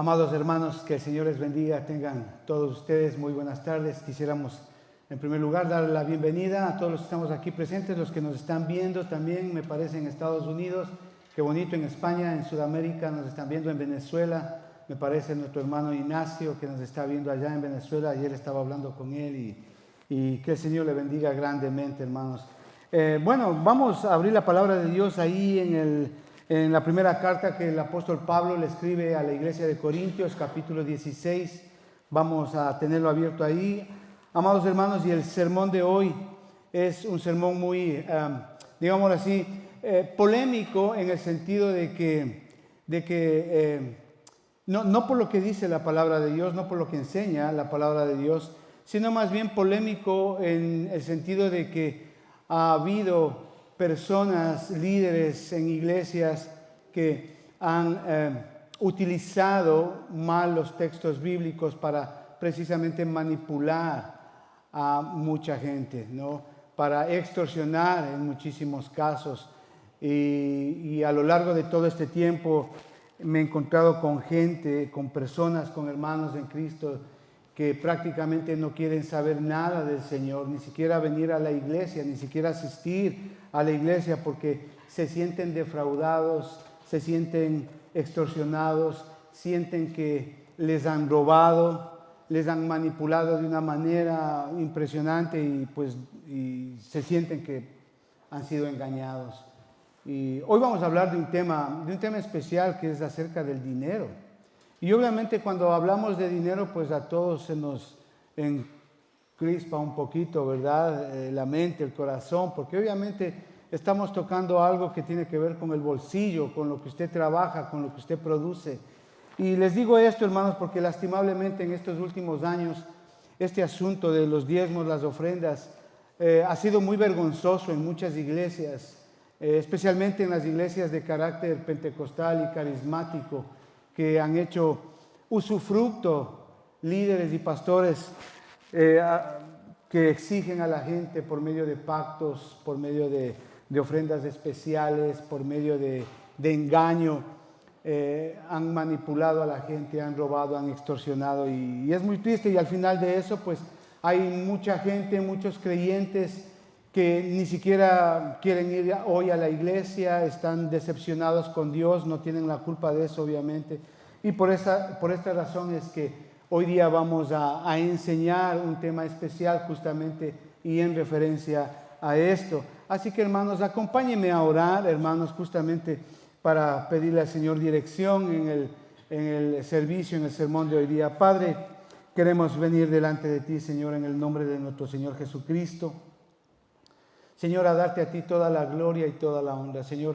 Amados hermanos, que el Señor les bendiga, tengan todos ustedes muy buenas tardes. Quisiéramos en primer lugar darle la bienvenida a todos los que estamos aquí presentes, los que nos están viendo también, me parece, en Estados Unidos, qué bonito, en España, en Sudamérica, nos están viendo en Venezuela, me parece nuestro hermano Ignacio que nos está viendo allá en Venezuela. Ayer estaba hablando con él y que el Señor le bendiga grandemente, hermanos. Bueno, vamos a abrir la palabra de Dios ahí en la primera carta que el apóstol Pablo le escribe a la iglesia de Corintios, capítulo 16. Vamos a tenerlo abierto ahí. Amados hermanos, y el sermón de hoy es un sermón muy, digámoslo así, polémico en el sentido de que no por lo que dice la palabra de Dios, no por lo que enseña la palabra de Dios, sino más bien polémico en el sentido de que ha habido personas, líderes en iglesias que han utilizado mal los textos bíblicos para precisamente manipular a mucha gente, ¿no? Para extorsionar en muchísimos casos. Y a lo largo de todo este tiempo me he encontrado con gente, con personas, con hermanos en Cristo que prácticamente no quieren saber nada del Señor, ni siquiera venir a la iglesia, ni siquiera asistir a la iglesia porque se sienten defraudados, se sienten extorsionados, sienten que les han robado, les han manipulado de una manera impresionante y se sienten que han sido engañados. Y hoy vamos a hablar de un tema especial que es acerca del dinero. Y obviamente cuando hablamos de dinero, pues a todos se nos encrispa un poquito, ¿verdad? La mente, el corazón, porque obviamente estamos tocando algo que tiene que ver con el bolsillo, con lo que usted trabaja, con lo que usted produce. Y les digo esto, hermanos, porque lastimablemente en estos últimos años este asunto de los diezmos, las ofrendas, ha sido muy vergonzoso en muchas iglesias, especialmente en las iglesias de carácter pentecostal y carismático, que han hecho usufructo líderes y pastores que exigen a la gente por medio de pactos, por medio de ofrendas especiales, por medio de engaño. Han manipulado a la gente, han robado, han extorsionado y es muy triste. Y al final de eso pues hay mucha gente, muchos creyentes que ni siquiera quieren ir hoy a la iglesia, están decepcionados con Dios, no tienen la culpa de eso obviamente. Y por esta razón es que hoy día vamos a enseñar un tema especial justamente y en referencia a esto. Así que hermanos, acompáñenme a orar, hermanos, justamente para pedirle al Señor dirección en el servicio, en el sermón de hoy día. Padre, queremos venir delante de ti, Señor, en el nombre de nuestro Señor Jesucristo. Señor, a darte a ti toda la gloria y toda la honra. Señor,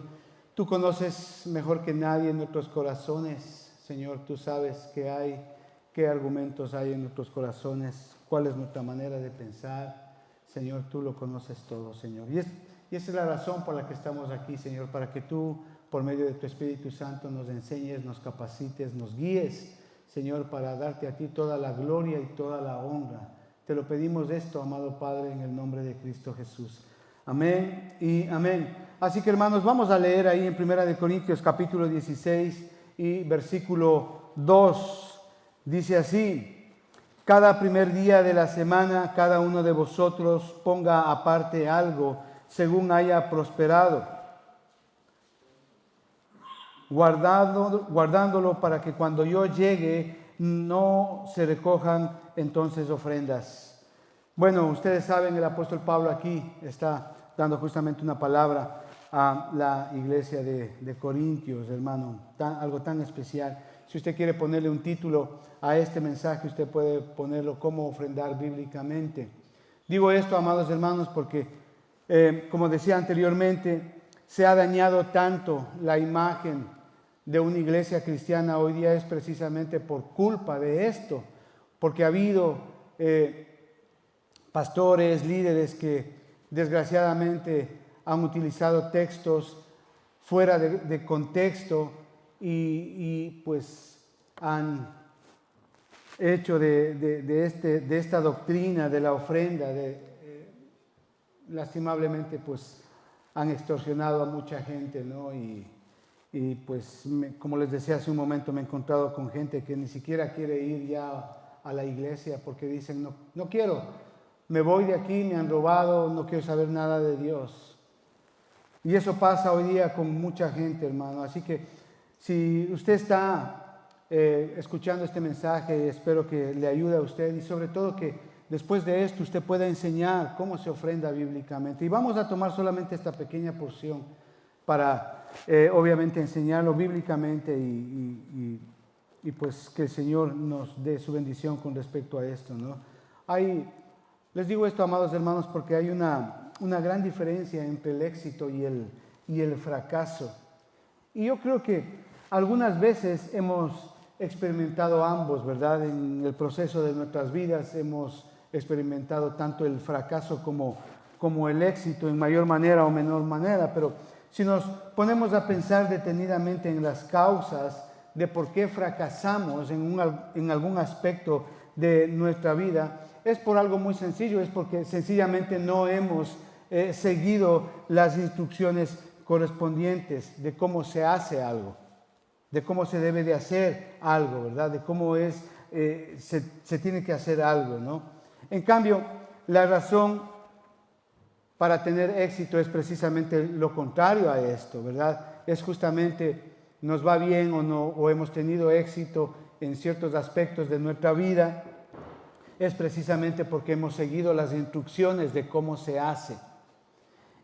tú conoces mejor que nadie nuestros corazones. Señor, tú sabes qué argumentos hay en nuestros corazones, cuál es nuestra manera de pensar. Señor, tú lo conoces todo, Señor. Y esa es la razón por la que estamos aquí, Señor, para que tú, por medio de tu Espíritu Santo, nos enseñes, nos capacites, nos guíes, Señor, para darte a ti toda la gloria y toda la honra. Te lo pedimos esto, amado Padre, en el nombre de Cristo Jesús. Amén y amén. Así que hermanos, vamos a leer ahí en 1 Corintios capítulo 16 y versículo 2. Dice así: cada primer día de la semana, cada uno de vosotros ponga aparte algo según haya prosperado, guardándolo para que cuando yo llegue no se recojan entonces ofrendas. Bueno, ustedes saben, el apóstol Pablo aquí está dando justamente una palabra a la iglesia de Corintios, hermano, algo tan especial. Si usted quiere ponerle un título a este mensaje, usted puede ponerlo "Cómo ofrendar bíblicamente". Digo esto, amados hermanos, porque, como decía anteriormente, se ha dañado tanto la imagen de una iglesia cristiana hoy día es precisamente por culpa de esto, porque ha habido pastores, líderes que desgraciadamente han utilizado textos fuera de contexto y pues han hecho de esta doctrina de la ofrenda, lastimablemente pues han extorsionado a mucha gente, ¿no? Y pues, como les decía hace un momento, me he encontrado con gente que ni siquiera quiere ir ya a la iglesia porque dicen, no, no quiero, me voy de aquí, me han robado, no quiero saber nada de Dios. Y eso pasa hoy día con mucha gente, hermano. Así que si usted está escuchando este mensaje, espero que le ayude a usted y sobre todo que después de esto usted pueda enseñar cómo se ofrenda bíblicamente. Y vamos a tomar solamente esta pequeña porción para obviamente enseñarlo bíblicamente y pues que el Señor nos dé su bendición con respecto a esto, ¿no? Les digo esto, amados hermanos, porque hay una gran diferencia entre el éxito y el fracaso. Y yo creo que algunas veces hemos experimentado ambos, ¿verdad? En el proceso de nuestras vidas hemos experimentado tanto el fracaso como el éxito en mayor manera o menor manera, pero si nos ponemos a pensar detenidamente en las causas de por qué fracasamos en algún aspecto de nuestra vida, es por algo muy sencillo, es porque sencillamente no hemos seguido las instrucciones correspondientes de cómo se hace algo, de cómo se debe de hacer algo, ¿verdad? De cómo se tiene que hacer algo, ¿no? En cambio, la razón para tener éxito es precisamente lo contrario a esto, ¿verdad? Es justamente nos va bien o no, o hemos tenido éxito en ciertos aspectos de nuestra vida, es precisamente porque hemos seguido las instrucciones de cómo se hace.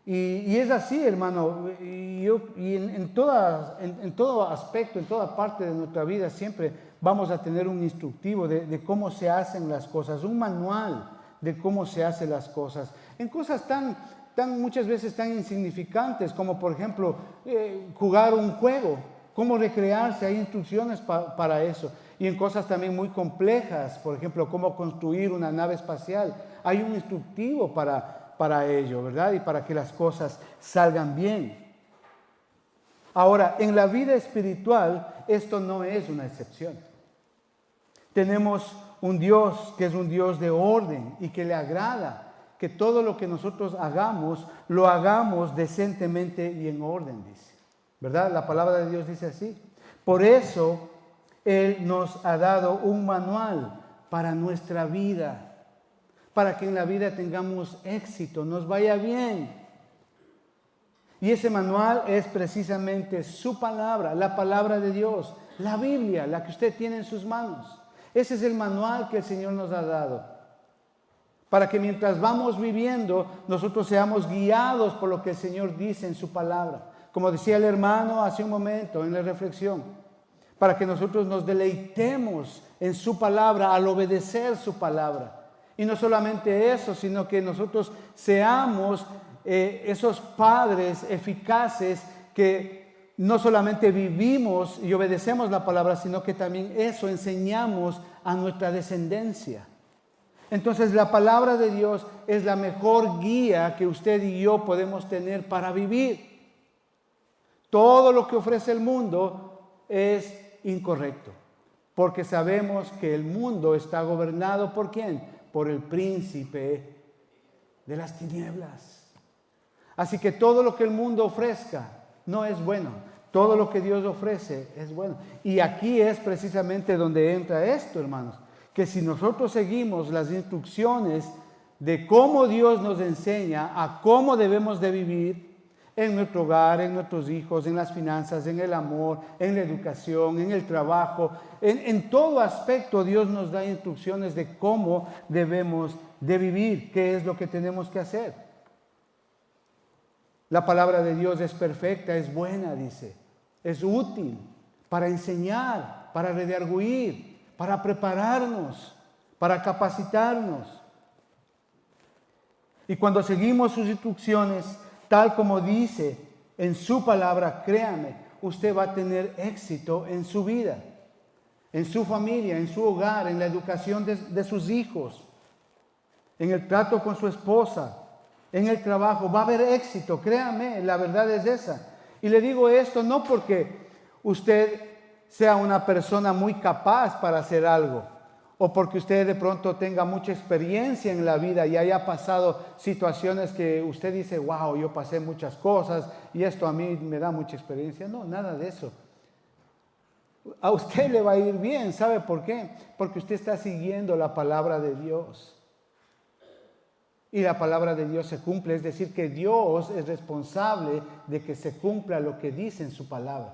Y es así, hermano, y en todo aspecto, en toda parte de nuestra vida siempre vamos a tener un instructivo de cómo se hacen las cosas, un manual de cómo se hacen las cosas, en cosas muchas veces tan insignificantes como por ejemplo jugar un juego, cómo recrearse, hay instrucciones para eso. Y en cosas también muy complejas, por ejemplo, cómo construir una nave espacial, hay un instructivo para ello, ¿verdad? Y para que las cosas salgan bien. Ahora, en la vida espiritual, esto no es una excepción. Tenemos un Dios que es un Dios de orden y que le agrada que todo lo que nosotros hagamos, lo hagamos decentemente y en orden, dice. ¿Verdad? La palabra de Dios dice así. Por eso, Él nos ha dado un manual para nuestra vida, para que en la vida tengamos éxito, nos vaya bien. Y ese manual es precisamente su palabra, la palabra de Dios, la Biblia, la que usted tiene en sus manos. Ese es el manual que el Señor nos ha dado, para que mientras vamos viviendo, nosotros seamos guiados por lo que el Señor dice en su palabra. Como decía el hermano hace un momento en la reflexión, para que nosotros nos deleitemos en su palabra al obedecer su palabra. Y no solamente eso, sino que nosotros seamos esos padres eficaces que no solamente vivimos y obedecemos la palabra, sino que también eso enseñamos a nuestra descendencia. Entonces la palabra de Dios es la mejor guía que usted y yo podemos tener para vivir. Todo lo que ofrece el mundo es incorrecto, porque sabemos que el mundo está gobernado ¿por quién? Por el príncipe de las tinieblas. Así que todo lo que el mundo ofrezca no es bueno. Todo lo que Dios ofrece es bueno. Y aquí es precisamente donde entra esto, hermanos. Que si nosotros seguimos las instrucciones de cómo Dios nos enseña a cómo debemos de vivir en nuestro hogar, en nuestros hijos, en las finanzas, en el amor, en la educación, en el trabajo, en todo aspecto Dios nos da instrucciones de cómo debemos de vivir, qué es lo que tenemos que hacer. La palabra de Dios es perfecta, es buena, dice, es útil para enseñar, para redarguir, para prepararnos, para capacitarnos. Y cuando seguimos sus instrucciones, tal como dice en su palabra, créame, usted va a tener éxito en su vida, en su familia, en su hogar, en la educación de sus hijos, en el trato con su esposa, en el trabajo. Va a haber éxito, créame, la verdad es esa. Y le digo esto no porque usted sea una persona muy capaz para hacer algo, o porque usted de pronto tenga mucha experiencia en la vida y haya pasado situaciones que usted dice, wow, yo pasé muchas cosas y esto a mí me da mucha experiencia. No, nada de eso. A usted le va a ir bien, ¿sabe por qué? Porque usted está siguiendo la palabra de Dios. Y la palabra de Dios se cumple, es decir, que Dios es responsable de que se cumpla lo que dice en su palabra.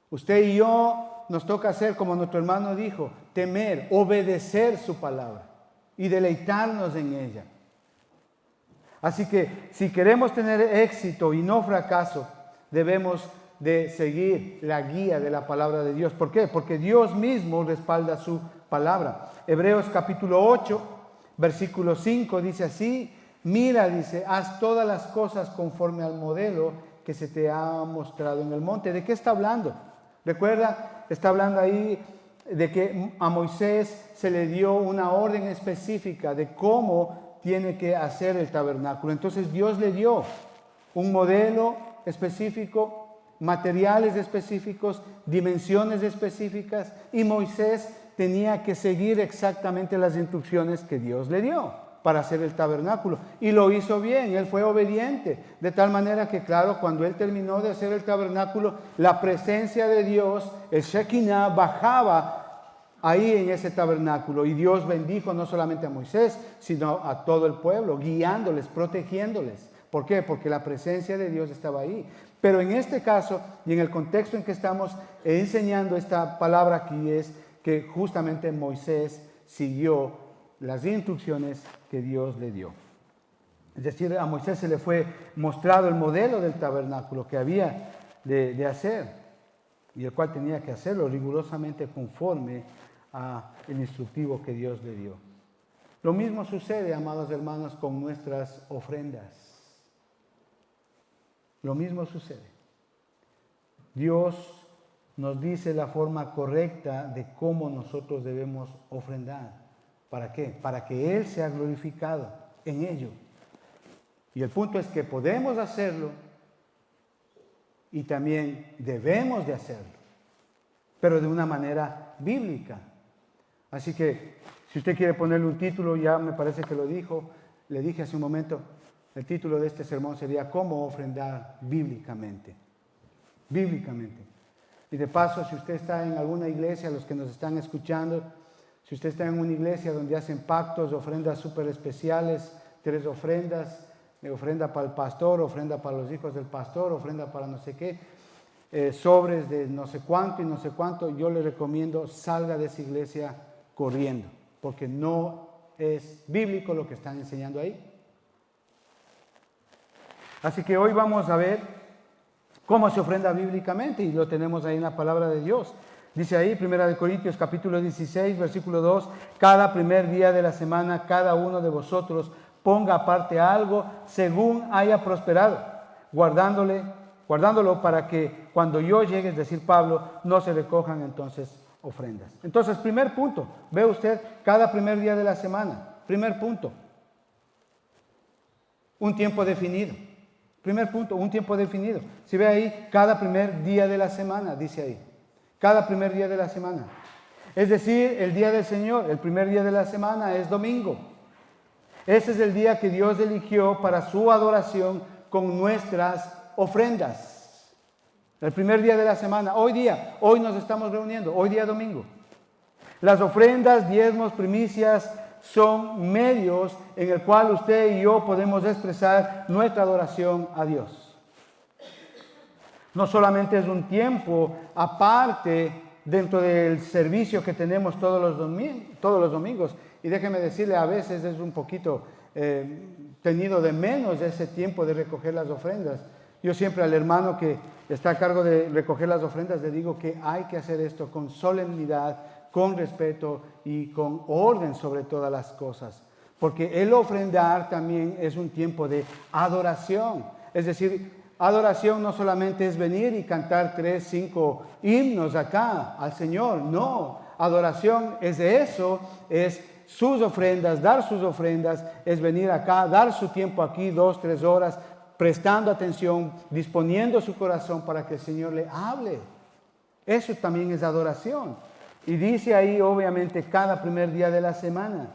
Usted y yo nos toca hacer, como nuestro hermano dijo, temer, obedecer su palabra y deleitarnos en ella. Así que si queremos tener éxito y no fracaso, debemos de seguir la guía de la palabra de Dios. ¿Por qué? Porque Dios mismo respalda su palabra. Hebreos capítulo 8, versículo 5 dice así: mira, dice, haz todas las cosas conforme al modelo que se te ha mostrado en el monte. ¿De qué está hablando? Recuerda, está hablando ahí de que a Moisés se le dio una orden específica de cómo tiene que hacer el tabernáculo. Entonces Dios le dio un modelo específico, materiales específicos, dimensiones específicas, y Moisés tenía que seguir exactamente las instrucciones que Dios le dio para hacer el tabernáculo. Y lo hizo bien, él fue obediente, de tal manera que, claro, cuando él terminó de hacer el tabernáculo, la presencia de Dios, el Shekinah, bajaba ahí en ese tabernáculo. Y Dios bendijo no solamente a Moisés, sino a todo el pueblo, guiándoles, protegiéndoles. ¿Por qué? Porque la presencia de Dios estaba ahí. Pero en este caso, y en el contexto en que estamos enseñando esta palabra aquí, es que justamente Moisés siguió las instrucciones que Dios le dio. Es decir, a Moisés se le fue mostrado el modelo del tabernáculo que había de hacer, y el cual tenía que hacerlo rigurosamente conforme al instructivo que Dios le dio. Lo mismo sucede, amados hermanos, con nuestras ofrendas. Lo mismo sucede. Dios nos dice la forma correcta de cómo nosotros debemos ofrendar. ¿Para qué? Para que Él sea glorificado en ello. Y el punto es que podemos hacerlo y también debemos de hacerlo, pero de una manera bíblica. Así que, si usted quiere ponerle un título, ya me parece que lo dijo, le dije hace un momento, el título de este sermón sería ¿Cómo ofrendar bíblicamente? Bíblicamente. Y de paso, si usted está en alguna iglesia, los que nos están escuchando, si usted está en una iglesia donde hacen pactos, ofrendas súper especiales, 3 ofrendas, ofrenda para el pastor, ofrenda para los hijos del pastor, ofrenda para no sé qué, sobres de no sé cuánto y no sé cuánto, yo le recomiendo salga de esa iglesia corriendo, porque no es bíblico lo que están enseñando ahí. Así que hoy vamos a ver cómo se ofrenda bíblicamente, y lo tenemos ahí en la palabra de Dios. Dice ahí, 1 Corintios capítulo 16, versículo 2, cada primer día de la semana, cada uno de vosotros ponga aparte algo según haya prosperado, guardándolo para que cuando yo llegue, es decir, Pablo, no se recojan entonces ofrendas. Entonces, primer punto, ve usted, cada primer día de la semana, primer punto, un tiempo definido. Primer punto, un tiempo definido. Si ve ahí, cada primer día de la semana, dice ahí. Cada primer día de la semana. Es decir, el día del Señor, el primer día de la semana es domingo. Ese es el día que Dios eligió para su adoración con nuestras ofrendas. El primer día de la semana, hoy nos estamos reuniendo, hoy día domingo. Las ofrendas, diezmos, primicias son medios en el cual usted y yo podemos expresar nuestra adoración a Dios. No solamente es un tiempo aparte dentro del servicio que tenemos todos los domingos. Y déjeme decirle, a veces es un poquito tenido de menos ese tiempo de recoger las ofrendas. Yo siempre al hermano que está a cargo de recoger las ofrendas le digo que hay que hacer esto con solemnidad, con respeto y con orden sobre todas las cosas. Porque el ofrendar también es un tiempo de adoración. Es decir, adoración no solamente es venir y cantar 3, 5 himnos acá al Señor. No, adoración es eso, es sus ofrendas, dar sus ofrendas, es venir acá, dar su tiempo aquí 2, 3 horas, prestando atención, disponiendo su corazón para que el Señor le hable. Eso también es adoración. Y dice ahí, obviamente, cada primer día de la semana.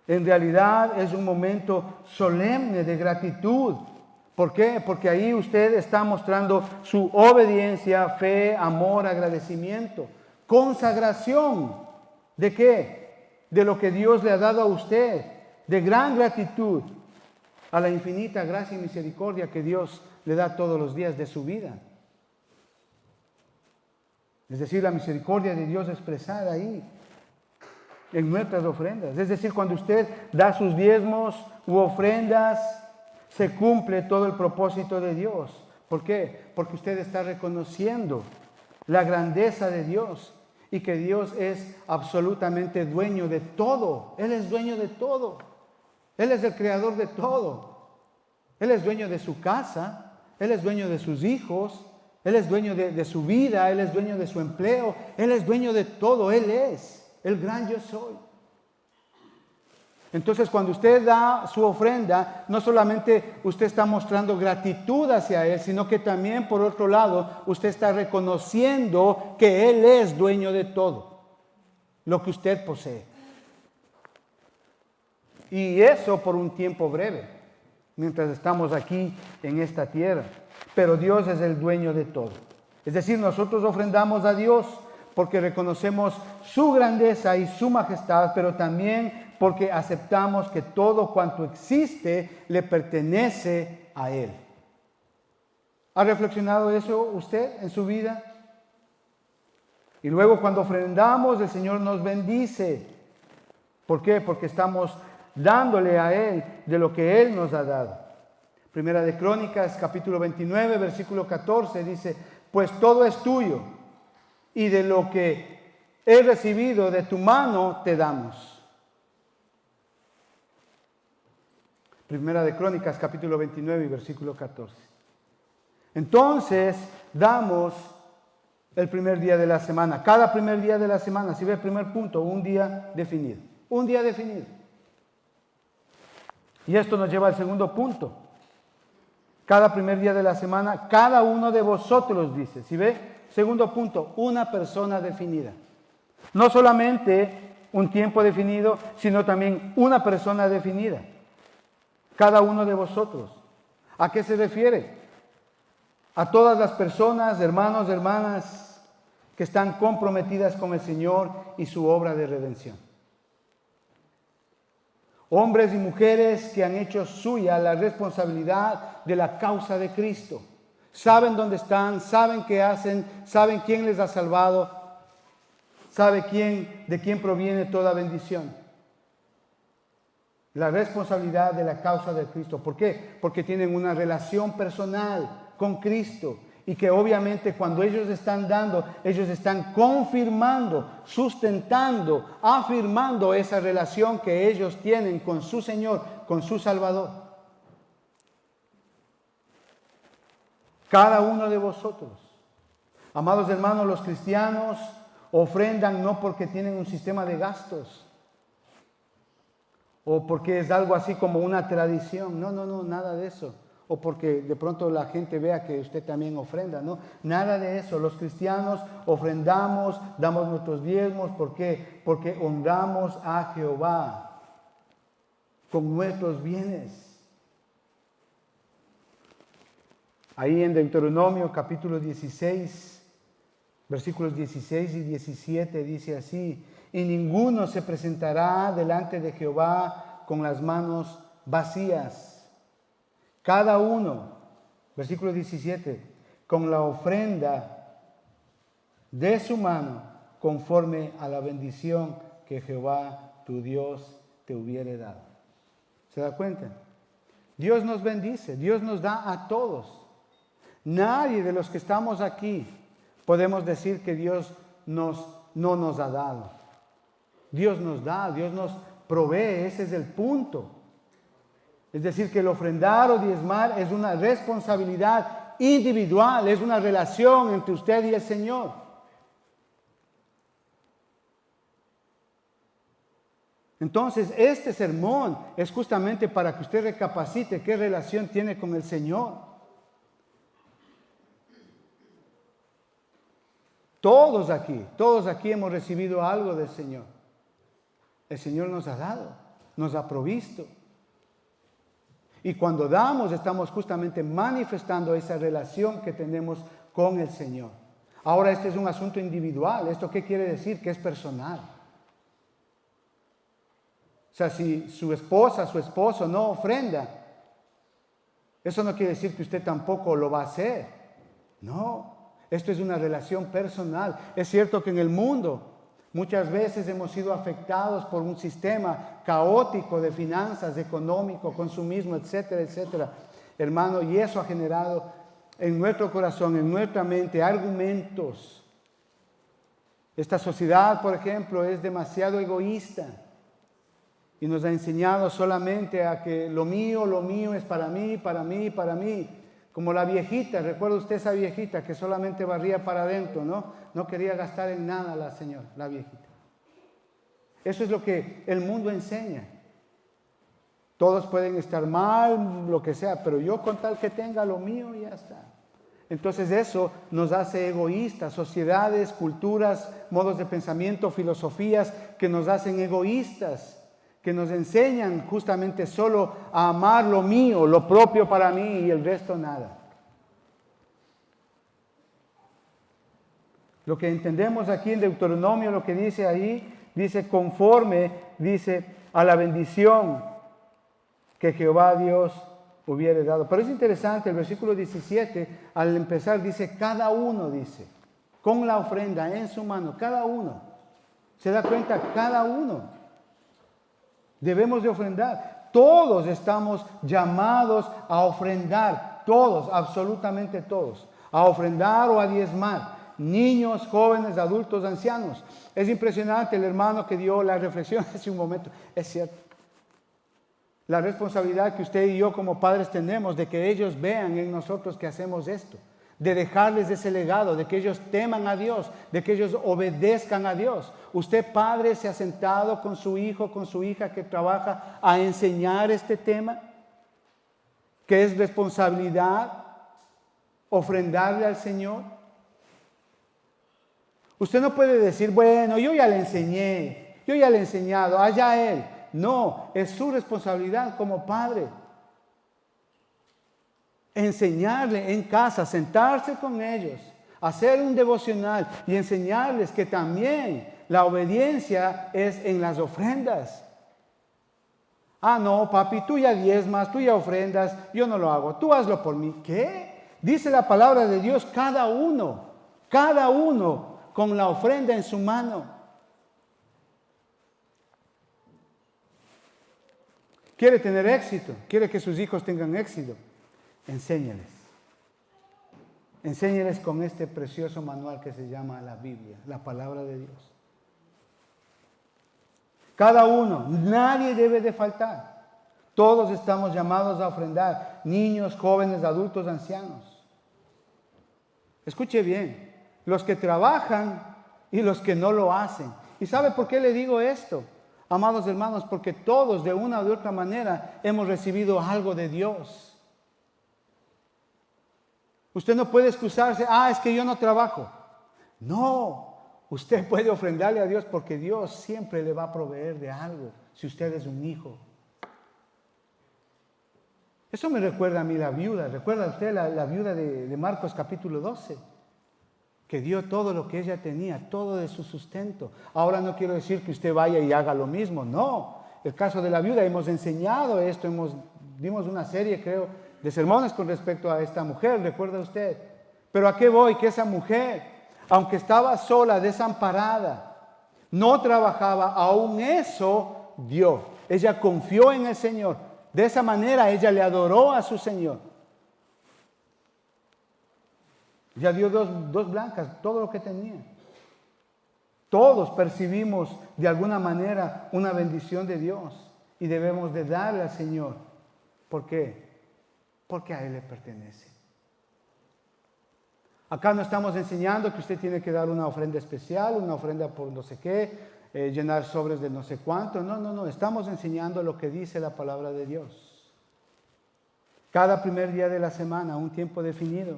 En realidad es un momento solemne de gratitud. ¿Por qué? Porque ahí usted está mostrando su obediencia, fe, amor, agradecimiento, consagración. ¿De qué? De lo que Dios le ha dado a usted, de gran gratitud a la infinita gracia y misericordia que Dios le da todos los días de su vida. Es decir, la misericordia de Dios expresada ahí en nuestras ofrendas. Es decir, cuando usted da sus diezmos u ofrendas, se cumple todo el propósito de Dios. ¿Por qué? Porque usted está reconociendo la grandeza de Dios y que Dios es absolutamente dueño de todo. Él es dueño de todo. Él es el creador de todo. Él es dueño de su casa, Él es dueño de sus hijos, Él es dueño de su vida, Él es dueño de su empleo, Él es dueño de todo, Él es el gran yo soy. Entonces, cuando usted da su ofrenda, no solamente usted está mostrando gratitud hacia Él, sino que también, por otro lado, usted está reconociendo que Él es dueño de todo lo que usted posee. Y eso por un tiempo breve, mientras estamos aquí en esta tierra. Pero Dios es el dueño de todo. Es decir, nosotros ofrendamos a Dios porque reconocemos su grandeza y su majestad, pero también porque aceptamos que todo cuanto existe le pertenece a Él. ¿Ha reflexionado eso usted en su vida? Y luego cuando ofrendamos, el Señor nos bendice. ¿Por qué? Porque estamos dándole a Él de lo que Él nos ha dado. Primera de Crónicas, capítulo 29, versículo 14, dice: pues todo es tuyo, y de lo que he recibido de tu mano te damos. Primera de Crónicas, capítulo 29, versículo 14. Entonces, damos el primer día de la semana. Cada primer día de la semana, si ve el primer punto, un día definido. Un día definido. Y esto nos lleva al segundo punto. Cada primer día de la semana, cada uno de vosotros, dice. ¿Sí ve? Segundo punto, una persona definida. No solamente un tiempo definido, sino también una persona definida. Cada uno de vosotros. ¿A qué se refiere? A todas las personas, hermanos, hermanas, que están comprometidas con el Señor y su obra de redención. Hombres y mujeres que han hecho suya la responsabilidad de la causa de Cristo. Saben dónde están, saben qué hacen, saben quién les ha salvado, sabe de quién proviene toda bendición. La responsabilidad de la causa de Cristo. ¿Por qué? Porque tienen una relación personal con Cristo. Y que obviamente cuando ellos están dando, ellos están confirmando, sustentando, afirmando esa relación que ellos tienen con su Señor, con su Salvador. Cada uno de vosotros. Amados hermanos, los cristianos ofrendan no porque tienen un sistema de gastos o porque es algo así como una tradición. No, nada de eso. O porque de pronto la gente vea que usted también ofrenda, ¿no? Nada de eso. Los cristianos ofrendamos, damos nuestros diezmos. ¿Por qué? Porque honramos a Jehová con nuestros bienes. Ahí en Deuteronomio capítulo 16, versículos 16 y 17 dice así: y ninguno se presentará delante de Jehová con las manos vacías. Cada uno, versículo 17, con la ofrenda de su mano, conforme a la bendición que Jehová tu Dios te hubiere dado. ¿Se da cuenta? Dios nos bendice, Dios nos da a todos. Nadie de los que estamos aquí podemos decir que Dios no nos ha dado. Dios nos da, Dios nos provee, ese es el punto. Es decir, que el ofrendar o diezmar es una responsabilidad individual, es una relación entre usted y el Señor. Entonces, este sermón es justamente para que usted recapacite qué relación tiene con el Señor. Todos aquí hemos recibido algo del Señor. El Señor nos ha dado, nos ha provisto. Y cuando damos, estamos justamente manifestando esa relación que tenemos con el Señor. Ahora, este es un asunto individual. ¿Esto qué quiere decir? Que es personal. O sea, si su esposa, su esposo no ofrenda, eso no quiere decir que usted tampoco lo va a hacer. No, esto es una relación personal. Es cierto que en el mundo muchas veces hemos sido afectados por un sistema caótico de finanzas, económico, consumismo, etcétera, etcétera. Hermano, y eso ha generado en nuestro corazón, en nuestra mente, argumentos. Esta sociedad, por ejemplo, es demasiado egoísta y nos ha enseñado solamente a que lo mío es para mí, para mí, para mí. Como la viejita, ¿recuerda usted esa viejita que solamente barría para adentro, no? No quería gastar en nada la señora, la viejita. Eso es lo que el mundo enseña. Todos pueden estar mal, lo que sea, pero yo con tal que tenga lo mío, ya está. Entonces eso nos hace egoístas, sociedades, culturas, modos de pensamiento, filosofías que nos hacen egoístas, que nos enseñan justamente solo a amar lo mío, lo propio para mí y el resto nada. Lo que entendemos aquí en Deuteronomio, lo que dice ahí, dice conforme, dice a la bendición que Jehová Dios hubiere dado. Pero es interesante, el versículo 17, al empezar dice, cada uno dice, con la ofrenda en su mano, cada uno. ¿Se da cuenta? Cada uno. Debemos de ofrendar. Todos estamos llamados a ofrendar. Todos, absolutamente todos. A ofrendar o a diezmar. Niños, jóvenes, adultos, ancianos. Es impresionante el hermano que dio la reflexión hace un momento. Es cierto. La responsabilidad que usted y yo como padres tenemos de que ellos vean en nosotros que hacemos esto. De dejarles ese legado, de que ellos teman a Dios, de que ellos obedezcan a Dios. Usted, padre, se ha sentado con su hijo, con su hija que trabaja a enseñar este tema, que es responsabilidad ofrendarle al Señor. Usted no puede decir, bueno, yo ya le enseñé, yo ya le he enseñado, allá él. No, es su responsabilidad como padre. Enseñarle en casa, sentarse con ellos, hacer un devocional y enseñarles que también la obediencia es en las ofrendas. Ah, no, papi, tú ya diezmas, tú ya ofrendas, yo no lo hago, tú hazlo por mí. ¿Qué? Dice la palabra de Dios, cada uno con la ofrenda en su mano. ¿Quiere tener éxito? ¿Quiere que sus hijos tengan éxito? Enséñales. Enséñales con este precioso manual que se llama la Biblia, la palabra de Dios. Cada uno, nadie debe de faltar. Todos estamos llamados a ofrendar, niños, jóvenes, adultos, ancianos. Escuche bien, los que trabajan y los que no lo hacen. ¿Y sabe por qué le digo esto? Amados hermanos, porque todos de una u otra manera hemos recibido algo de Dios. Usted no puede excusarse, es que yo no trabajo. No, usted puede ofrendarle a Dios porque Dios siempre le va a proveer de algo si usted es un hijo. Eso me recuerda a mí la viuda. ¿Recuerda usted la viuda de Marcos capítulo 12? Que dio todo lo que ella tenía, todo de su sustento. Ahora no quiero decir que usted vaya y haga lo mismo, no. El caso de la viuda, hemos enseñado esto, dimos una serie, creo, de sermones con respecto a esta mujer, ¿recuerda usted? Pero ¿a qué voy? Que esa mujer, aunque estaba sola, desamparada, no trabajaba, aún eso dio. Ella confió en el Señor. De esa manera ella le adoró a su Señor. Ya dio dos blancas, todo lo que tenía. Todos percibimos de alguna manera una bendición de Dios y debemos de darle al Señor. ¿Por qué? Porque a Él le pertenece. Acá no estamos enseñando que usted tiene que dar una ofrenda especial, una ofrenda por no sé qué, llenar sobres de no sé cuánto. No. Estamos enseñando lo que dice la palabra de Dios. Cada primer día de la semana, un tiempo definido.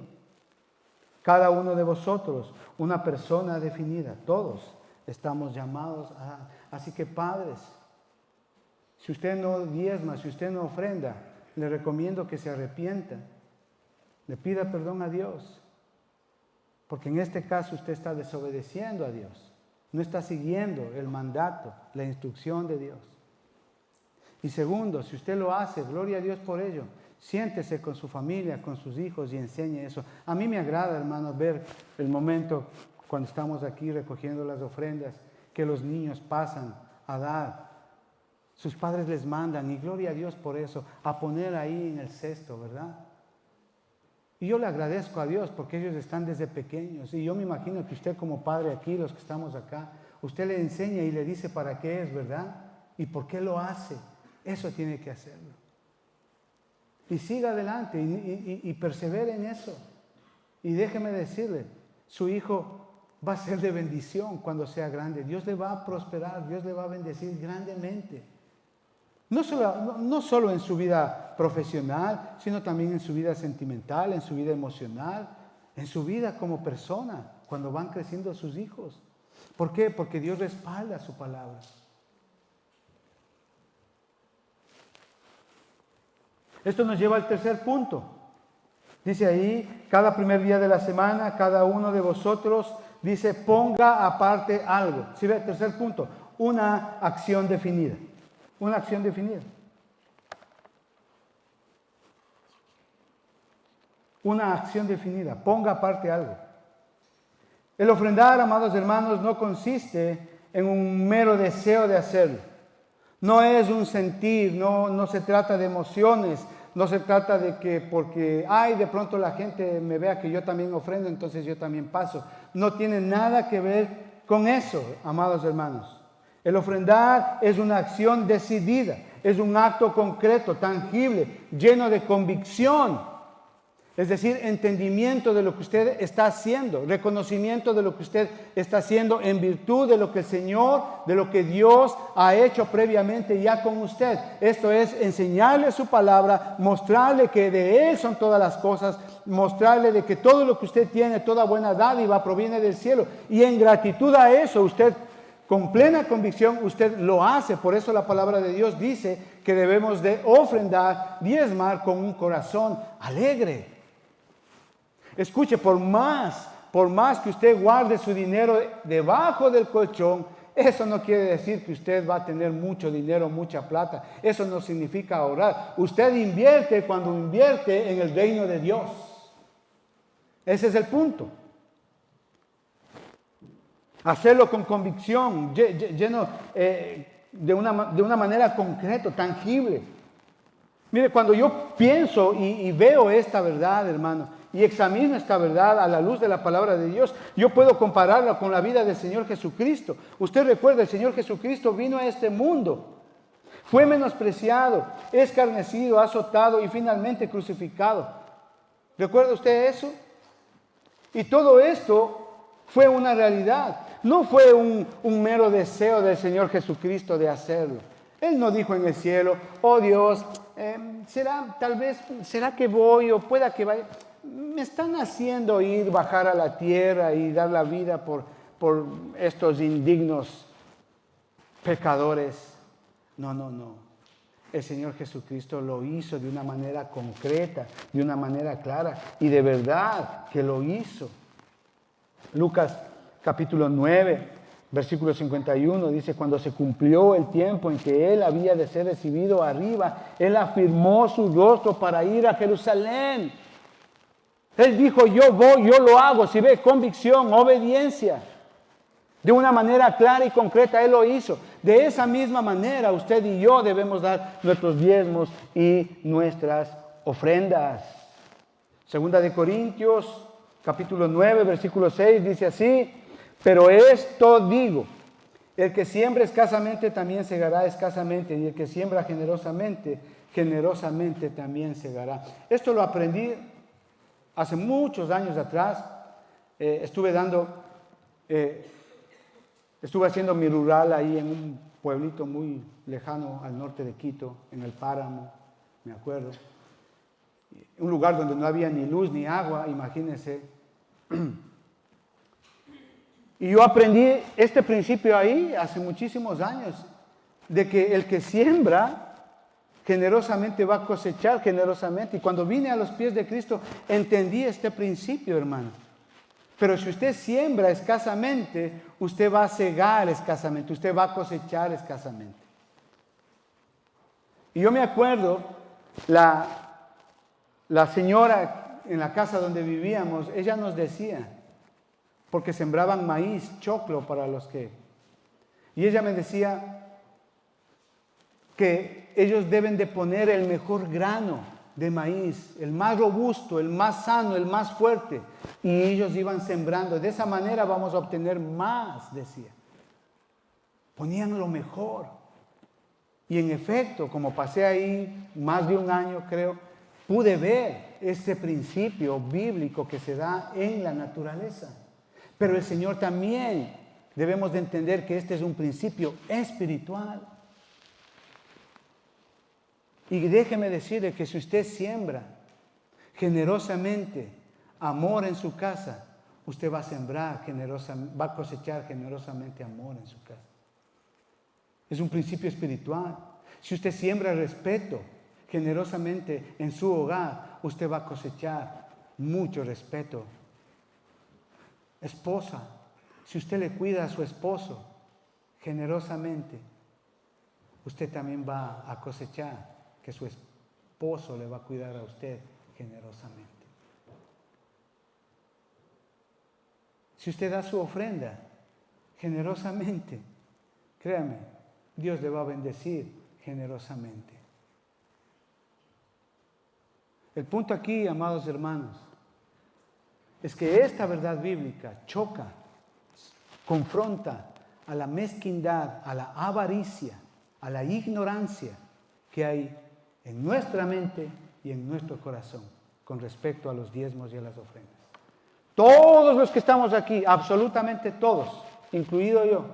Cada uno de vosotros, una persona definida. Todos estamos llamados a... Así que padres, si usted no diezma, si usted no ofrenda, le recomiendo que se arrepienta. Le pida perdón a Dios. Porque en este caso usted está desobedeciendo a Dios. No está siguiendo el mandato, la instrucción de Dios. Y segundo, si usted lo hace, gloria a Dios por ello. Siéntese con su familia, con sus hijos y enseñe eso. A mí me agrada, hermanos, ver el momento cuando estamos aquí recogiendo las ofrendas, que los niños pasan a dar. Sus padres les mandan, y gloria a Dios por eso, a poner ahí en el cesto, ¿verdad? Y yo le agradezco a Dios porque ellos están desde pequeños. Y yo me imagino que usted como padre aquí, los que estamos acá, usted le enseña y le dice para qué es, ¿verdad? Y por qué lo hace. Eso tiene que hacerlo. Y siga adelante y persevere en eso. Y déjeme decirle, su hijo va a ser de bendición cuando sea grande. Dios le va a prosperar, Dios le va a bendecir grandemente. No solo en su vida profesional, sino también en su vida sentimental, en su vida emocional, en su vida como persona, cuando van creciendo sus hijos. ¿Por qué? Porque Dios respalda su palabra. Esto nos lleva al tercer punto. Dice ahí, cada primer día de la semana, cada uno de vosotros, dice, ponga aparte algo. ¿Sí ve? Tercer punto, una acción definida. Una acción definida. Una acción definida. Ponga aparte algo. El ofrendar, amados hermanos, no consiste en un mero deseo de hacerlo. No es un sentir, no se trata de emociones, no se trata de que porque, de pronto la gente me vea que yo también ofrendo, entonces yo también paso. No tiene nada que ver con eso, amados hermanos. El ofrendar es una acción decidida, es un acto concreto, tangible, lleno de convicción. Es decir, entendimiento de lo que usted está haciendo, reconocimiento de lo que usted está haciendo en virtud de lo que el Señor, de lo que Dios ha hecho previamente ya con usted. Esto es enseñarle su palabra, mostrarle que de Él son todas las cosas, mostrarle de que todo lo que usted tiene, toda buena dádiva proviene del cielo. Y en gratitud a eso, usted con plena convicción, usted lo hace. Por eso la palabra de Dios dice que debemos de ofrendar, diezmar con un corazón alegre. Escuche, por más que usted guarde su dinero debajo del colchón, eso no quiere decir que usted va a tener mucho dinero, mucha plata. Eso no significa ahorrar. Usted invierte cuando invierte en el reino de Dios. Ese es el punto. Hacerlo con convicción, lleno de una manera concreta, tangible. Mire, cuando yo pienso y veo esta verdad, hermano, y examino esta verdad a la luz de la palabra de Dios, yo puedo compararla con la vida del Señor Jesucristo. Usted recuerda, el Señor Jesucristo vino a este mundo, fue menospreciado, escarnecido, azotado y finalmente crucificado. ¿Recuerda usted eso? Y todo esto fue una realidad, no fue un mero deseo del Señor Jesucristo de hacerlo. Él no dijo en el cielo, oh Dios, será que voy o pueda que vaya. Me están haciendo bajar a la tierra y dar la vida por estos indignos pecadores. No. El Señor Jesucristo lo hizo de una manera concreta, de una manera clara, y de verdad que lo hizo. Lucas capítulo 9, versículo 51 dice, cuando se cumplió el tiempo en que Él había de ser recibido arriba, Él afirmó su rostro para ir a Jerusalén. Él dijo, yo voy, yo lo hago. Si ve, convicción, obediencia. De una manera clara y concreta, Él lo hizo. De esa misma manera, usted y yo debemos dar nuestros diezmos y nuestras ofrendas. Segunda de Corintios, capítulo 9, versículo 6, dice así, pero esto digo, el que siembra escasamente también segará escasamente, y el que siembra generosamente, generosamente también segará. Esto lo aprendí hace muchos años atrás. Estuve haciendo mi rural ahí en un pueblito muy lejano al norte de Quito, en el Páramo, me acuerdo. Un lugar donde no había ni luz ni agua, imagínense. Y yo aprendí este principio ahí hace muchísimos años, de que el que siembra generosamente va a cosechar generosamente. Y cuando vine a los pies de Cristo, entendí este principio, hermano. Pero si usted siembra escasamente, usted va a cegar escasamente, usted va a cosechar escasamente. Y yo me acuerdo, la señora en la casa donde vivíamos, ella nos decía, porque sembraban maíz, choclo para los que... Y ella me decía que ellos deben de poner el mejor grano de maíz, el más robusto, el más sano, el más fuerte. Y ellos iban sembrando. De esa manera vamos a obtener más, decía. Ponían lo mejor. Y en efecto, como pasé ahí más de un año, creo, pude ver ese principio bíblico que se da en la naturaleza. Pero el Señor también debemos de entender que este es un principio espiritual. Y déjeme decirle que si usted siembra generosamente amor en su casa, usted va a sembrar generosamente, va a cosechar generosamente amor en su casa. Es un principio espiritual. Si usted siembra respeto generosamente en su hogar, usted va a cosechar mucho respeto. Esposa, si usted le cuida a su esposo generosamente, usted también va a cosechar que su esposo le va a cuidar a usted generosamente. Si usted da su ofrenda generosamente, créame, Dios le va a bendecir generosamente. El punto aquí, amados hermanos, es que esta verdad bíblica choca, confronta a la mezquindad, a la avaricia, a la ignorancia que hay en nuestra mente y en nuestro corazón con respecto a los diezmos y a las ofrendas. Todos los que estamos aquí, absolutamente todos, incluido yo,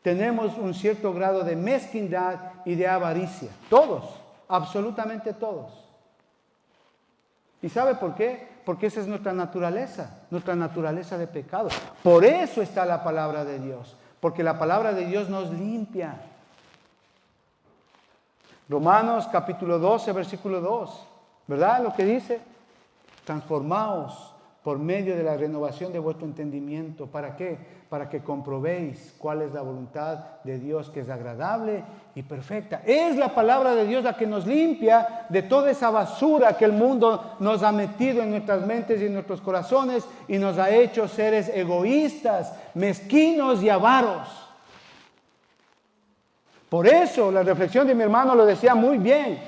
tenemos un cierto grado de mezquindad y de avaricia. Todos, absolutamente todos. ¿Y sabe por qué? Porque esa es nuestra naturaleza de pecado. Por eso está la palabra de Dios, porque la palabra de Dios nos limpia. Romanos capítulo 12, versículo 2, ¿verdad? Lo que dice, transformaos por medio de la renovación de vuestro entendimiento. ¿Para qué? Para que comprobéis cuál es la voluntad de Dios, que es agradable y perfecta. Es la palabra de Dios la que nos limpia de toda esa basura que el mundo nos ha metido en nuestras mentes y en nuestros corazones y nos ha hecho seres egoístas, mezquinos y avaros. Por eso la reflexión de mi hermano lo decía muy bien.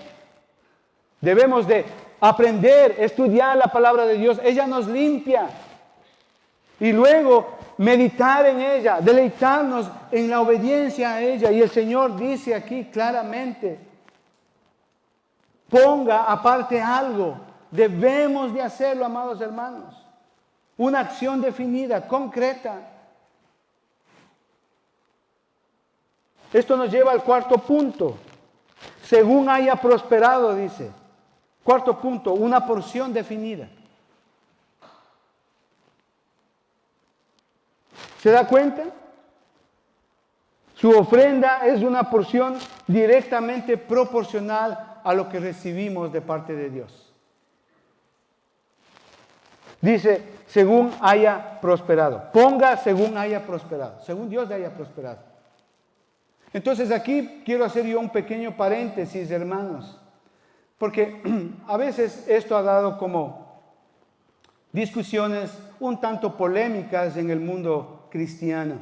Debemos de aprender, estudiar la palabra de Dios. Ella nos limpia. Y luego meditar en ella, deleitarnos en la obediencia a ella. Y el Señor dice aquí claramente, ponga aparte algo. Debemos de hacerlo, amados hermanos. Una acción definida, concreta. Esto nos lleva al cuarto punto. Según haya prosperado, dice. Cuarto punto, una porción definida. ¿Se da cuenta? Su ofrenda es una porción directamente proporcional a lo que recibimos de parte de Dios. Dice, según haya prosperado. Ponga según haya prosperado. Según Dios le haya prosperado. Entonces aquí quiero hacer yo un pequeño paréntesis, hermanos. Porque a veces esto ha dado como discusiones un tanto polémicas en el mundo cristiano.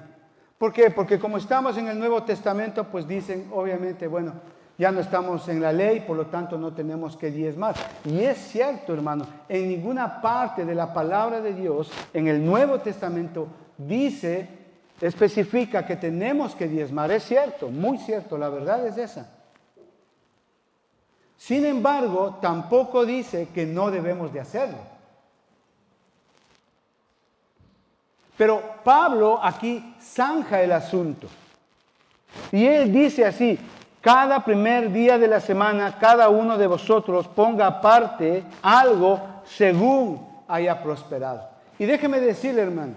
¿Por qué? Porque como estamos en el Nuevo Testamento, pues dicen, obviamente, bueno, ya no estamos en la ley, por lo tanto no tenemos que diezmar. Y es cierto, hermano, en ninguna parte de la palabra de Dios, en el Nuevo Testamento, especifica que tenemos que diezmar. Es cierto, muy cierto, la verdad es esa. Sin embargo, tampoco dice que no debemos de hacerlo. Pero Pablo aquí zanja el asunto. Y él dice así, cada primer día de la semana, cada uno de vosotros ponga aparte algo según haya prosperado. Y déjeme decirle, hermano,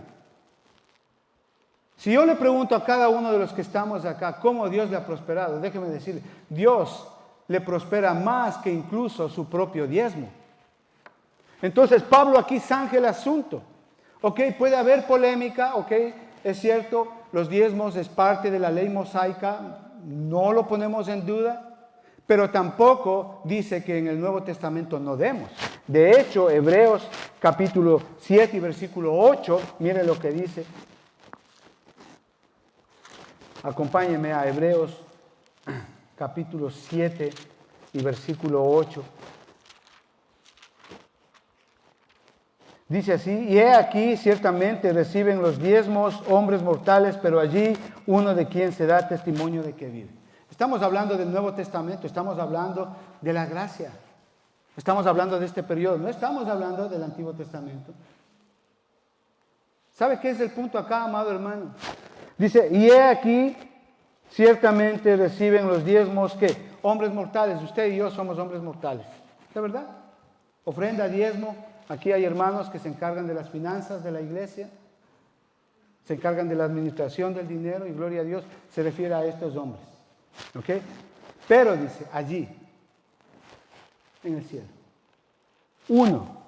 si yo le pregunto a cada uno de los que estamos acá cómo Dios le ha prosperado, déjeme decirle, Dios le prospera más que incluso su propio diezmo. Entonces Pablo aquí zanja el asunto. Ok, puede haber polémica, ok, es cierto, los diezmos es parte de la ley mosaica, no lo ponemos en duda, pero tampoco dice que en el Nuevo Testamento no demos. De hecho, Hebreos capítulo 7 y versículo 8, mire lo que dice. Acompáñeme a Hebreos capítulo 7 y versículo 8. Dice así, y he aquí ciertamente reciben los diezmos hombres mortales, pero allí uno de quien se da testimonio de que vive. Estamos hablando del Nuevo Testamento, estamos hablando de la gracia, estamos hablando de este periodo, no estamos hablando del Antiguo Testamento. ¿Sabe qué es el punto acá, amado hermano? Dice, y he aquí ciertamente reciben los diezmos, ¿qué? Hombres mortales, usted y yo somos hombres mortales, ¿de verdad? Ofrenda, diezmo. Aquí hay hermanos que se encargan de las finanzas de la iglesia, se encargan de la administración del dinero y gloria a Dios, se refiere a estos hombres. ¿Ok? Pero dice, allí, en el cielo, uno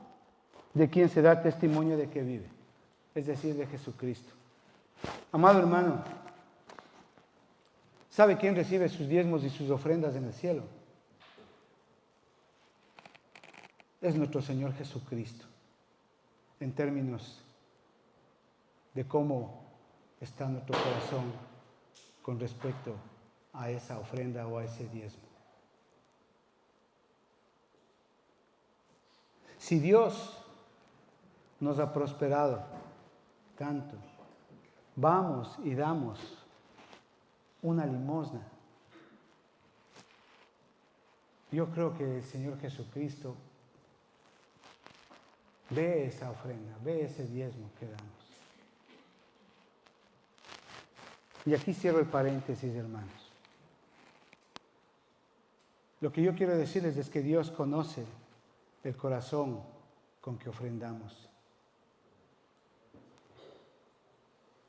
de quien se da testimonio de que vive, es decir, de Jesucristo. Amado hermano, ¿sabe quién recibe sus diezmos y sus ofrendas en el cielo? Es nuestro Señor Jesucristo, en términos de cómo está nuestro corazón con respecto a esa ofrenda o a ese diezmo. Si Dios nos ha prosperado tanto, vamos y damos una limosna. Yo creo que el Señor Jesucristo ve esa ofrenda, ve ese diezmo que damos. Y aquí cierro el paréntesis, hermanos. Lo que yo quiero decirles es que Dios conoce el corazón con que ofrendamos.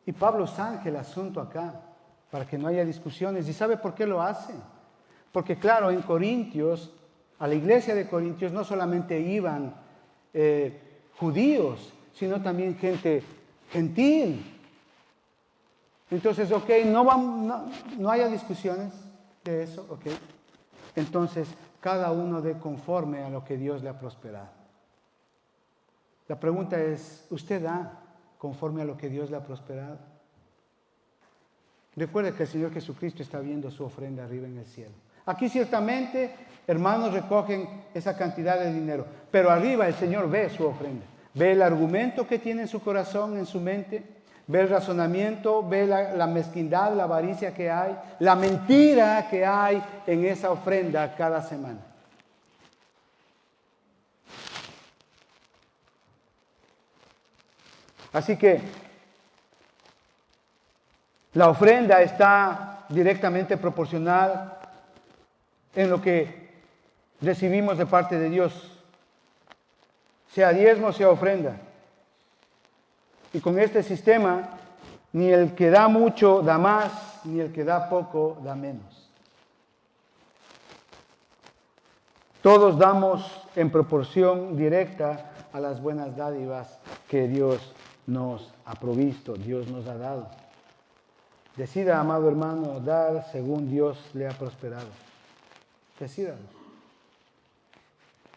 Y Pablo zanja el asunto acá, para que no haya discusiones. ¿Y sabe por qué lo hace? Porque claro, en Corintios, a la iglesia de Corintios no solamente iban judíos, sino también gente gentil. Entonces, ok, no haya discusiones de eso, ok. Entonces, cada uno dé conforme a lo que Dios le ha prosperado. La pregunta es, ¿usted da conforme a lo que Dios le ha prosperado? Recuerde que el Señor Jesucristo está viendo su ofrenda arriba en el cielo. Aquí ciertamente, hermanos, recogen esa cantidad de dinero, pero arriba el Señor ve su ofrenda. Ve el argumento que tiene en su corazón, en su mente, ve el razonamiento, ve la mezquindad, la avaricia que hay, la mentira que hay en esa ofrenda cada semana. Así que la ofrenda está directamente proporcional en lo que recibimos de parte de Dios, sea diezmo, sea ofrenda. Y con este sistema, ni el que da mucho da más, ni el que da poco da menos. Todos damos en proporción directa a las buenas dádivas que Dios nos ha provisto, Dios nos ha dado. Decida, amado hermano, dar según Dios le ha prosperado. Decídalo.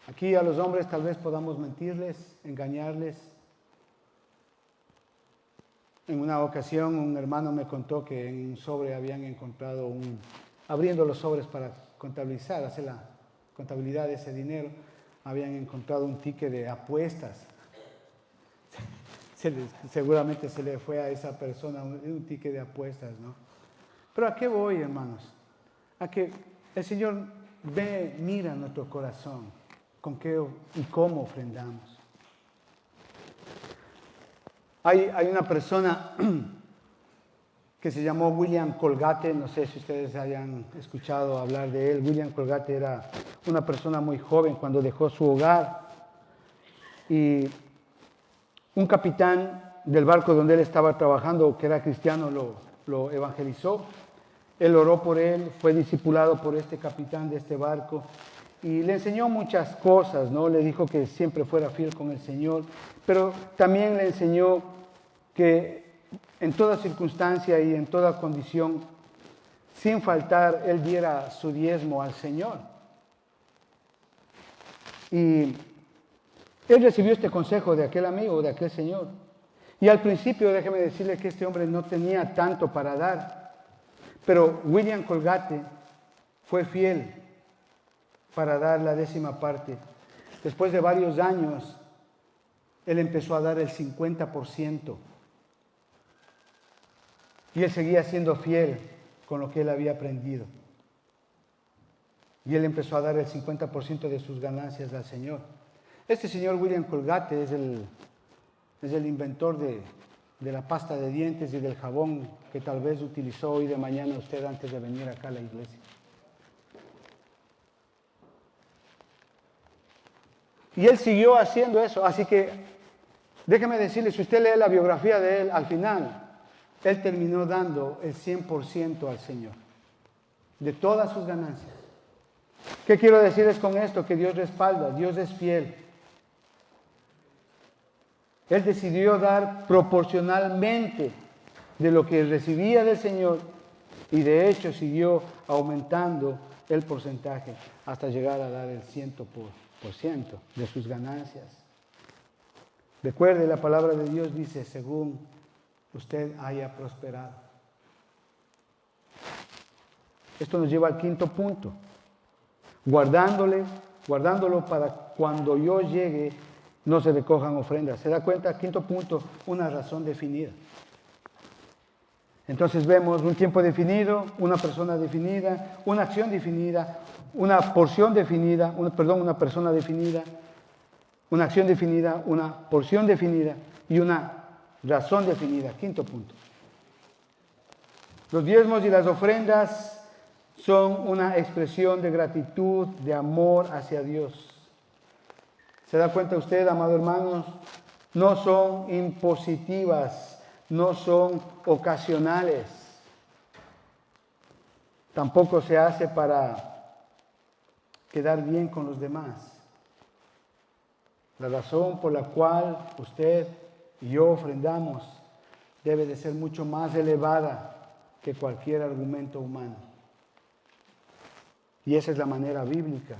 Aquí a los hombres tal vez podamos mentirles, engañarles. En una ocasión un hermano me contó que en un sobre habían encontrado abriendo los sobres para contabilizar, hacer la contabilidad de ese dinero, habían encontrado un ticket de apuestas. Seguramente se le fue a esa persona un ticket de apuestas, ¿no? Pero ¿a qué voy, hermanos? A que el Señor mira nuestro corazón, con qué y cómo ofrendamos. Hay una persona que se llamó William Colgate, no sé si ustedes hayan escuchado hablar de él. William Colgate era una persona muy joven cuando dejó su hogar y un capitán del barco donde él estaba trabajando, que era cristiano, lo evangelizó. Él oró por él, fue discipulado por este capitán de este barco y le enseñó muchas cosas, ¿no? Le dijo que siempre fuera fiel con el Señor, pero también le enseñó que en toda circunstancia y en toda condición, sin faltar, él diera su diezmo al Señor. Y él recibió este consejo de aquel amigo, de aquel señor. Y al principio, déjeme decirle que este hombre no tenía tanto para dar, pero William Colgate fue fiel para dar la 10ª parte. Después de varios años, él empezó a dar el 50%. Y él seguía siendo fiel con lo que él había aprendido. Y él empezó a dar el 50% de sus ganancias al Señor. Este señor William Colgate es el inventor de la pasta de dientes y del jabón que tal vez utilizó hoy de mañana usted antes de venir acá a la iglesia. Y él siguió haciendo eso. Así que déjeme decirle, si usted lee la biografía de él, al final, él terminó dando el 100% al Señor, de todas sus ganancias. ¿Qué quiero decirles con esto? Que Dios respalda, Dios es fiel. Él decidió dar proporcionalmente de lo que recibía del Señor y de hecho siguió aumentando el porcentaje hasta llegar a dar el 100% de sus ganancias. Recuerde, la palabra de Dios dice, según usted haya prosperado. Esto nos lleva al 5.º punto. Guardándolo para cuando yo llegue no se recojan ofrendas. ¿Se da cuenta? 5.º punto, una razón definida. Entonces vemos un tiempo definido, una persona definida, una acción definida, una porción definida, una persona definida, una acción definida, una porción definida y una razón definida. 5.º punto. Los diezmos y las ofrendas son una expresión de gratitud, de amor hacia Dios. ¿Se da cuenta usted, amado hermanos? No son impositivas, no son ocasionales. Tampoco se hace para quedar bien con los demás. La razón por la cual usted y yo ofrendamos debe de ser mucho más elevada que cualquier argumento humano. Y esa es la manera bíblica.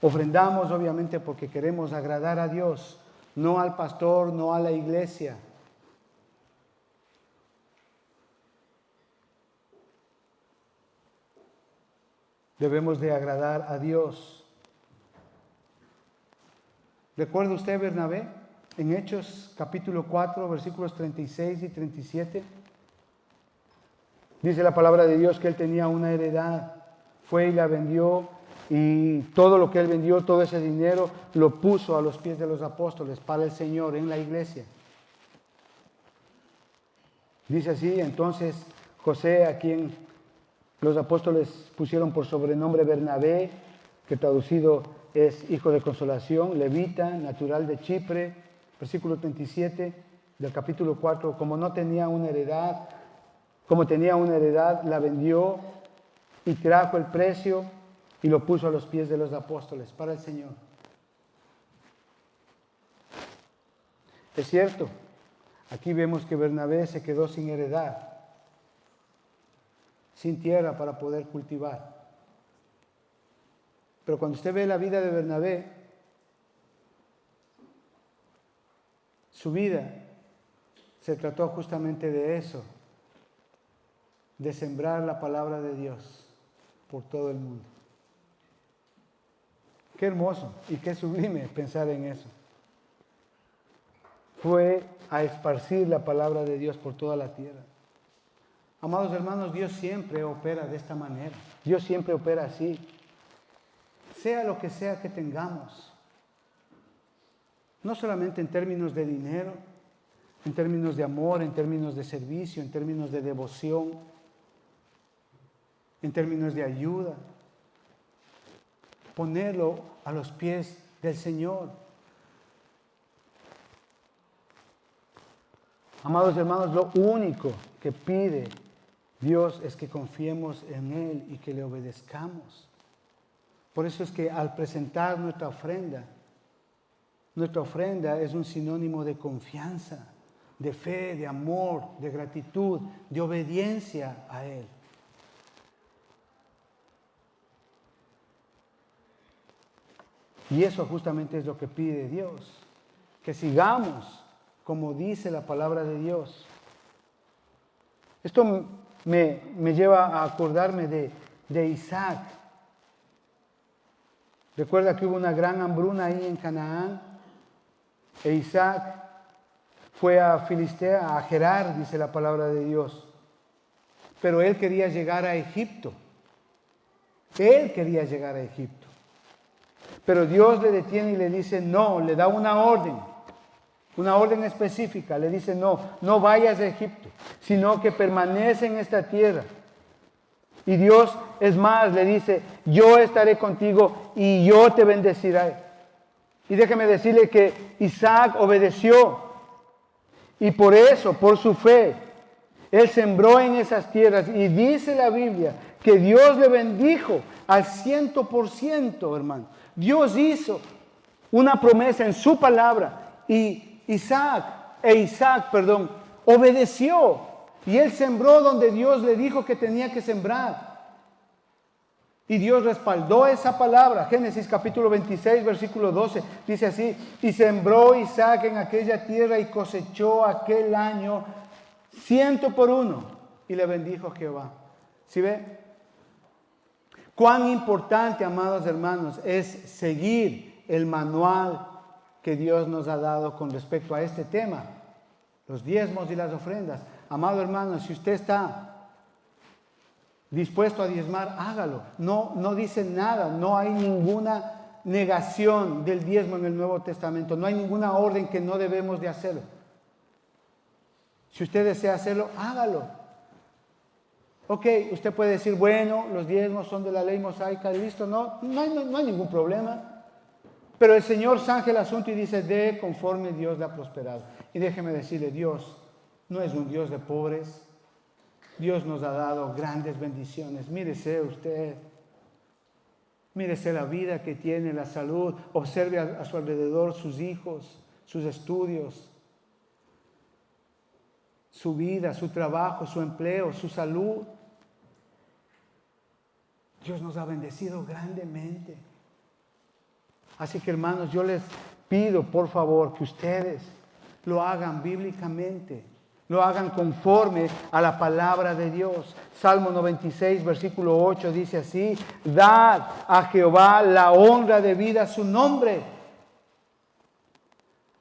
Ofrendamos obviamente porque queremos agradar a Dios, no al pastor, no a la iglesia. Debemos de agradar a Dios. ¿Recuerda usted Bernabé en Hechos capítulo 4, versículos 36 y 37? Dice la palabra de Dios que él tenía una heredad, fue y la vendió y todo lo que él vendió, todo ese dinero, lo puso a los pies de los apóstoles para el Señor en la iglesia. Dice así, entonces José, a quien los apóstoles pusieron por sobrenombre Bernabé, que traducido es hijo de consolación, levita, natural de Chipre, versículo 37 del capítulo 4, como tenía una heredad, la vendió y trajo el precio y lo puso a los pies de los apóstoles para el Señor. Es cierto, aquí vemos que Bernabé se quedó sin heredad, sin tierra para poder cultivar. Pero cuando usted ve la vida de Bernabé, su vida se trató justamente de eso, de sembrar la palabra de Dios por todo el mundo. Qué hermoso y qué sublime pensar en eso. Fue a esparcir la palabra de Dios por toda la tierra. Amados hermanos, Dios siempre opera de esta manera. Dios siempre opera así. Sea lo que sea que tengamos. No solamente en términos de dinero, en términos de amor, en términos de servicio, en términos de devoción, en términos de ayuda. Ponerlo a los pies del Señor. Amados hermanos, lo único que pide Dios es que confiemos en Él y que le obedezcamos. Por eso es que al presentar nuestra ofrenda es un sinónimo de confianza, de fe, de amor, de gratitud, de obediencia a Él. Y eso justamente es lo que pide Dios, que sigamos como dice la palabra de Dios. Esto me lleva a acordarme de Isaac. Recuerda que hubo una gran hambruna ahí en Canaán, e Isaac fue a Filistea, a Gerar, dice la palabra de Dios. Pero él quería llegar a Egipto. Él quería llegar a Egipto. Pero Dios le detiene y le dice no, le da una orden específica. Le dice no vayas a Egipto, sino que permanece en esta tierra. Y Dios, es más, le dice, yo estaré contigo y yo te bendeciré. Y déjeme decirle que Isaac obedeció. Y por eso, por su fe, él sembró en esas tierras. Y dice la Biblia que Dios le bendijo al 100%, hermano. Dios hizo una promesa en su palabra. Y Isaac obedeció. Y él sembró donde Dios le dijo que tenía que sembrar. Y Dios respaldó esa palabra. Génesis capítulo 26, versículo 12. Dice así: y sembró Isaac en aquella tierra y cosechó aquel año 100 por 1. Y le bendijo Jehová. ¿Sí ve? Cuán importante, amados hermanos, es seguir el manual que Dios nos ha dado con respecto a este tema. Los diezmos y las ofrendas. Amado hermano, si usted está dispuesto a diezmar, hágalo. No dice nada, no hay ninguna negación del diezmo en el Nuevo Testamento. No hay ninguna orden que no debemos de hacerlo. Si usted desea hacerlo, hágalo. Ok, usted puede decir, bueno, los diezmos son de la ley mosaica, listo. No hay ningún problema. Pero el Señor zanja el asunto y dice, de conforme Dios le ha prosperado. Y déjeme decirle, Dios no es un Dios de pobres. Dios nos ha dado grandes bendiciones. Mírese usted. Mírese la vida que tiene, la salud. Observe a su alrededor sus hijos, sus estudios, su vida, su trabajo, su empleo, su salud. Dios nos ha bendecido grandemente. Así que, hermanos, yo les pido, por favor, que ustedes lo hagan bíblicamente, lo hagan conforme a la palabra de Dios. Salmo 96, versículo 8 dice así: dad a Jehová la honra debida a su nombre.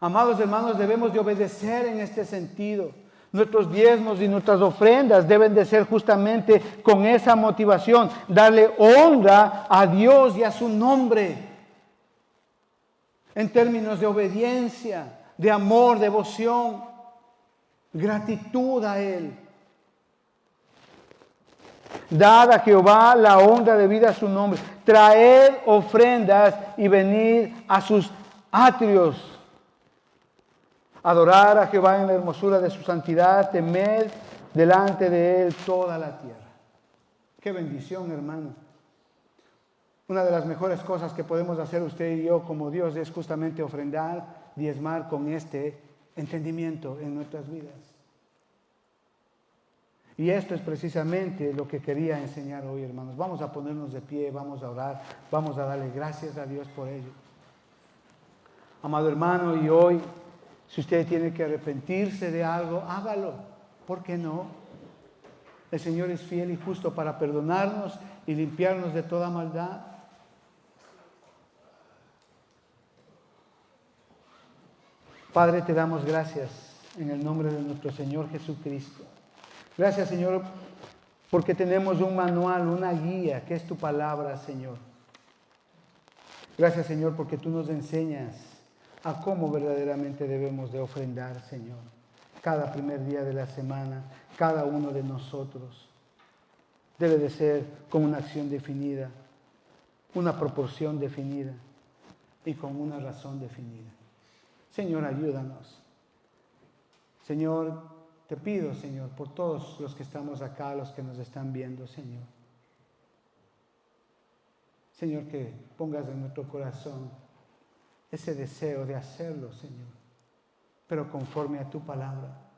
Amados hermanos, debemos de obedecer en este sentido. Nuestros diezmos y nuestras ofrendas deben de ser justamente con esa motivación, darle honra a Dios y a su nombre. En términos de obediencia, de amor, devoción, gratitud a Él. Dad a Jehová la honra debida a su nombre. Traed ofrendas y venid a sus atrios. Adorar a Jehová en la hermosura de su santidad. Temed delante de Él toda la tierra. Qué bendición, hermano. Una de las mejores cosas que podemos hacer usted y yo como Dios es justamente ofrendar, diezmar con este entendimiento en nuestras vidas. Y esto es precisamente lo que quería enseñar hoy, hermanos. Vamos a ponernos de pie, vamos a orar, vamos a darle gracias a Dios por ello. Amado hermano, y hoy, si usted tiene que arrepentirse de algo, hágalo. ¿Por qué no? El Señor es fiel y justo para perdonarnos y limpiarnos de toda maldad. Padre, te damos gracias en el nombre de nuestro Señor Jesucristo. Gracias, Señor, porque tenemos un manual, una guía, que es tu palabra, Señor. Gracias, Señor, porque tú nos enseñas a cómo verdaderamente debemos de ofrendar, Señor. Cada primer día de la semana, cada uno de nosotros debe de ser con una acción definida, una proporción definida y con una razón definida. Señor, ayúdanos. Señor, te pido, Señor, por todos los que estamos acá, los que nos están viendo, Señor. Señor, que pongas en nuestro corazón ese deseo de hacerlo, Señor, pero conforme a tu palabra.